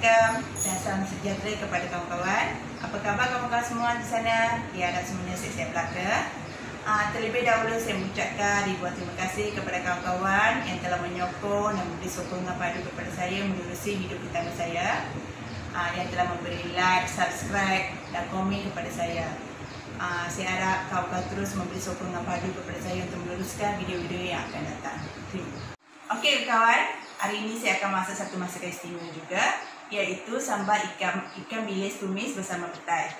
Assalamualaikum dan salam sejahtera kepada kawan-kawan. Apa khabar kawan-kawan semua di sana? Ya, dan semuanya sihat-sihat belaka. Terlebih dahulu saya mengucapkan ribuan terima kasih kepada kawan-kawan yang telah menyokong dan memberi sokongan padu kepada saya menerusi hidup pertama saya, yang telah memberi like, subscribe dan komen kepada saya. Saya harap kawan-kawan terus memberi sokongan padu kepada saya untuk meneruskan video-video yang akan datang. Okey kawan, hari ini saya akan masak satu masakan istimewa juga, iaitu sambal ikan bilis tumis bersama petai.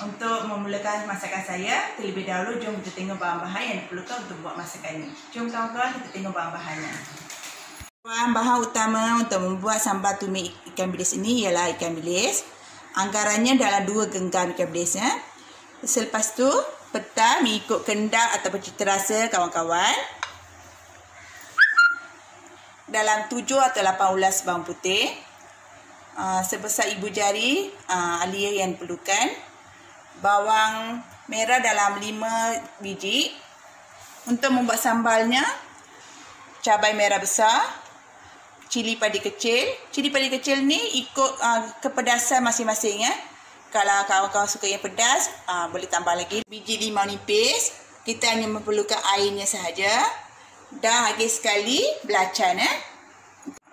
Untuk memulakan masakan saya, terlebih dahulu jom kita tengok bahan-bahan yang diperlukan untuk buat masakan ini. Jom kawan-kawan kita tengok bahan-bahannya. Bahan-bahan utama untuk membuat sambal tumis ikan bilis ini ialah ikan bilis. Anggarannya dalam 2 genggam ikan bilis. Selepas tu, petai mengikut kendak ataupun cita rasa kawan-kawan. Dalam 7 atau 8 ulas bawang putih. Sebesar ibu jari alia yang diperlukan. Bawang merah dalam 5 biji. Untuk membuat sambalnya, cabai merah besar, cili padi kecil. Cili padi kecil ni ikut kepedasan masing-masing ya. Kalau kawan-kawan suka yang pedas, boleh tambah lagi. Biji limau nipis, kita hanya memerlukan airnya sahaja. Dan lagi sekali belacan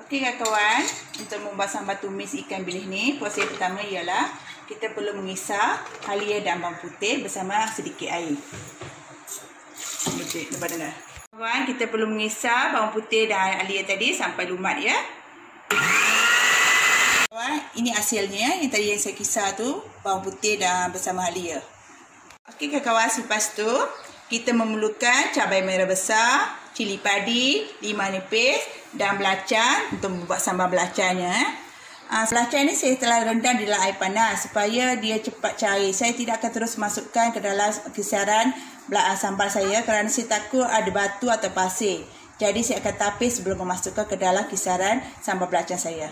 Okey kawan-kawan, untuk membuat sambal tumis ikan bilis ni, proses pertama ialah kita perlu mengisar halia dan bawang putih bersama sedikit air. Lepas dengar. Kawan, kita perlu mengisar bawang putih dan halia tadi sampai lumat ya. Kawan, ini hasilnya yang tadi yang saya kisar tu, bawang putih dan bersama halia. Okey kawan-kawan, selepas tu kita memerlukan cabai merah besar, cili padi, limau nipis dan belacan untuk membuat sambal belacannya. Belacan ini saya telah rendam di dalam air panas supaya dia cepat cair. Saya tidak akan terus masukkan ke dalam kisaran sambal saya kerana saya takut ada batu atau pasir. Jadi saya akan tapis sebelum memasukkan ke dalam kisaran sambal belacan saya.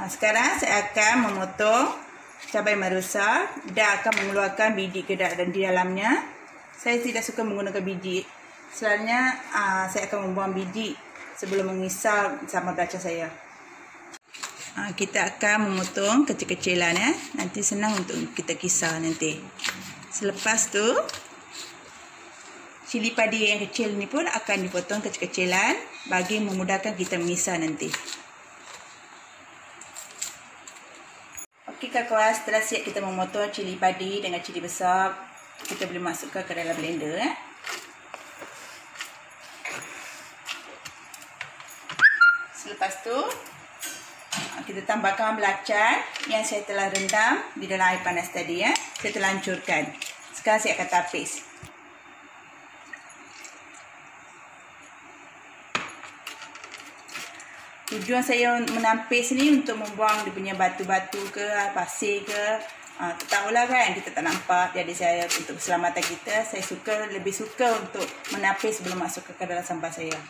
Sekarang saya akan memotong cabai merah besar dan akan mengeluarkan biji kedak di dalamnya. Saya tidak suka menggunakan biji. Selalunya saya akan membuang biji sebelum mengisar sambal belacan saya. Kita akan memotong kecil-kecilan ya. Nanti senang untuk kita kisar nanti. Selepas tu, cili padi yang kecil ni pun akan dipotong kecil-kecilan bagi memudahkan kita mengisar nanti. Okey kawan-kawan, setelah siap kita memotong cili padi dengan cili besar, kita boleh masukkan ke dalam blender Selepas tu, kita tambahkan belacan yang saya telah rendam di dalam air panas tadi ya. Saya telah hancurkan. Sekarang saya akan tapis. Tujuan saya menampis ni untuk membuang dia punya batu-batu ke, pasir ke. Tahulah kan, kita tak nampak. Jadi saya untuk keselamatan kita, saya lebih suka untuk menapis sebelum masuk ke dalam sambal saya.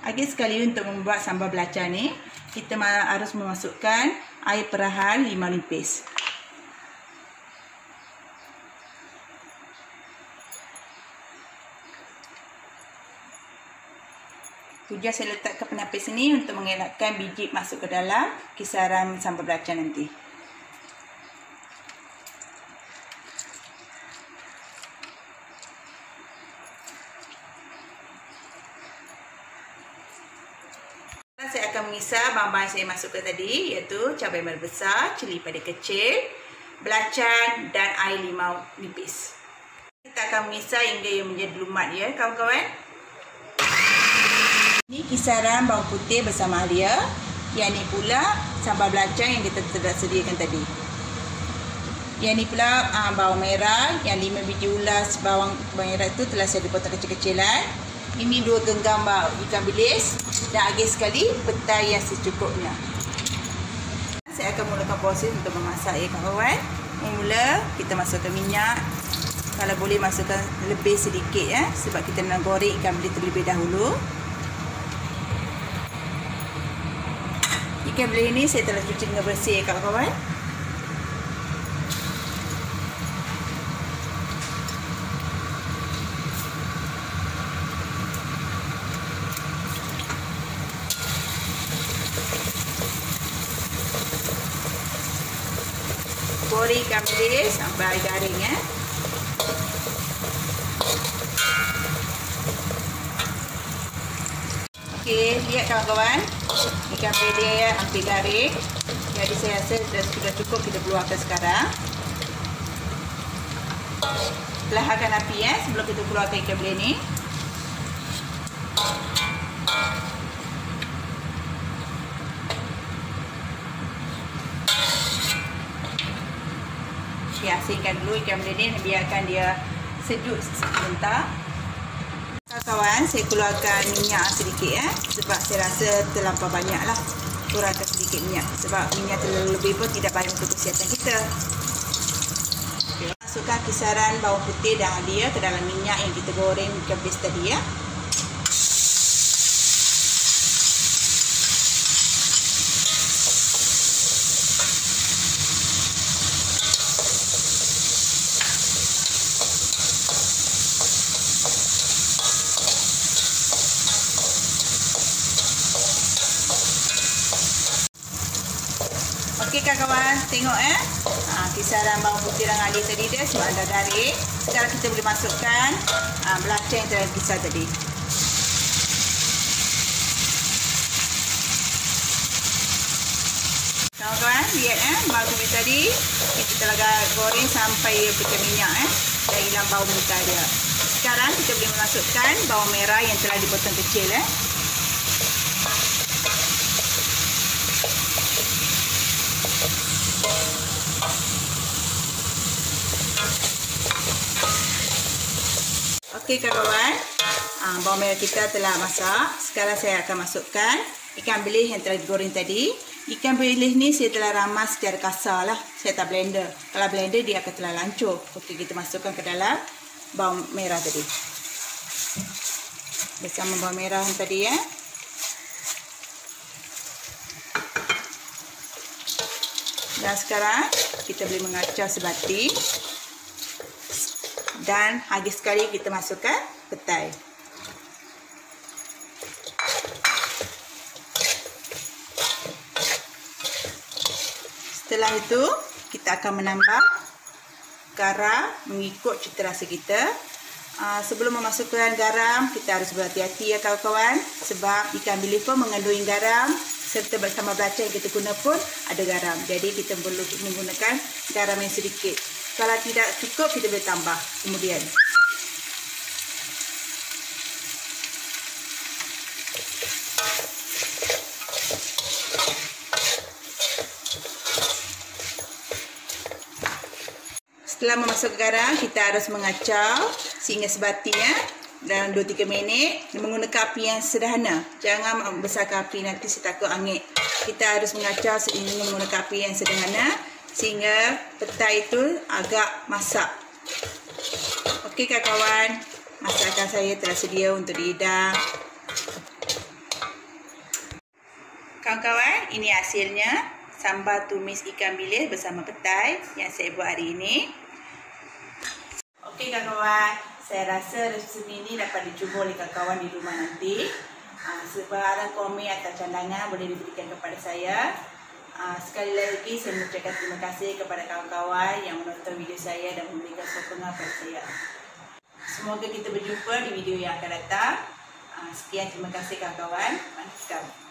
Lagi sekali untuk membuat sambal belacan ni, kita harus memasukkan air perahan limau nipis. Tujuan saya letakkan penapis ini untuk mengelakkan biji masuk ke dalam kisaran sambal belacan nanti. Saya akan mengisar bahan-bahan saya masukkan tadi, iaitu cabai merah besar, cili padi kecil, belacan dan air limau nipis. Kita akan mengisar hingga ia menjadi lumat ya kawan-kawan. Ini kisaran bawang putih bersama halia. Yang ini pula sambal belacan yang kita telah sediakan tadi. Yang ini pula bawang merah, yang 5 biji ulas bawang merah itu telah saya dipotong kecil-kecilan. Ini 2 genggam ikan bilis dan lagi sekali petai yang secukupnya. Saya akan mulakan proses untuk memasak ya kawan. Mula kita masukkan minyak. Kalau boleh masukkan lebih sedikit ya, sebab kita nak goreng ikan bilis terlebih dahulu. Ikan bilis ini saya telah cuci dengan bersih ya kawan-kawan. goreng ikan bilis sampai garing ya. Okey, lihat kawan-kawan, ikan bilis hampir garing. Jadi saya rasa sudah cukup kita keluarkan sekarang. Perlahankan api ya sebelum kita keluarkan ikan bilis ni. Asingkan dulu ikan bilis ni, biarkan dia sejuk sebentar. Kawan, saya keluarkan minyak sedikit ya, sebab saya rasa terlampau banyak lah. Kurangkan sedikit minyak, sebab minyak terlalu lebih pun tidak baik untuk kesihatan kita. Okay. Masukkan kisaran bawang putih dan halia ke dalam minyak yang kita goreng ikan bilis tadi ya. Okey kawan-kawan, tengok kisaran bawang putih dan halia tadi dia semua dah garing. Sekarang kita boleh masukkan belacan yang telah kisar tadi. Kawan-kawan, lihat bawang putih tadi kita telah goreng sampai dia pecah minyak dan hilang bau mentah dia. Sekarang kita boleh memasukkan bawang merah yang telah dipotong kecil Okey kawan-kawan, bawang merah kita telah masak. Sekarang saya akan masukkan ikan bilis yang telah digoreng tadi. Ikan bilis ni saya telah ramas secara kasar lah. Saya tak blender. Kalau blender dia akan telah lancur. Okey, kita masukkan ke dalam bawang merah tadi. Bersama bawang merah tadi ya. Dan sekarang kita boleh mengacau sebati. Dan habis sekali kita masukkan petai. Setelah itu kita akan menambah garam mengikut cita rasa kita. Sebelum memasukkan garam kita harus berhati-hati ya kawan-kawan, sebab ikan bilis pun mengandung garam serta bersama belacan yang kita guna pun ada garam. Jadi kita perlu menggunakan garam yang sedikit. Kalau tidak cukup, kita boleh tambah kemudian. Setelah memasukkan garam, kita harus mengacau sehingga sebati dalam 2-3 minit menggunakan api yang sederhana. Jangan membesarkan api, nanti saya takut angin. Kita harus mengacau sehingga menggunakan api yang sederhana sehingga petai itu agak masak. Okey kawan-kawan, masakan saya telah sedia untuk dihidang. Kawan-kawan, ini hasilnya sambal tumis ikan bilis bersama petai yang saya buat hari ini. Okey kawan-kawan, saya rasa resep ini dapat dicuba oleh kawan-kawan di rumah nanti. Sebarang komen atau cadangan boleh diberikan kepada saya. Sekali lagi saya mengucapkan terima kasih kepada kawan-kawan yang menonton video saya dan memberikan sokongan kepada saya. Semoga kita berjumpa di video yang akan datang. Sekian, terima kasih kawan-kawan. Mantap.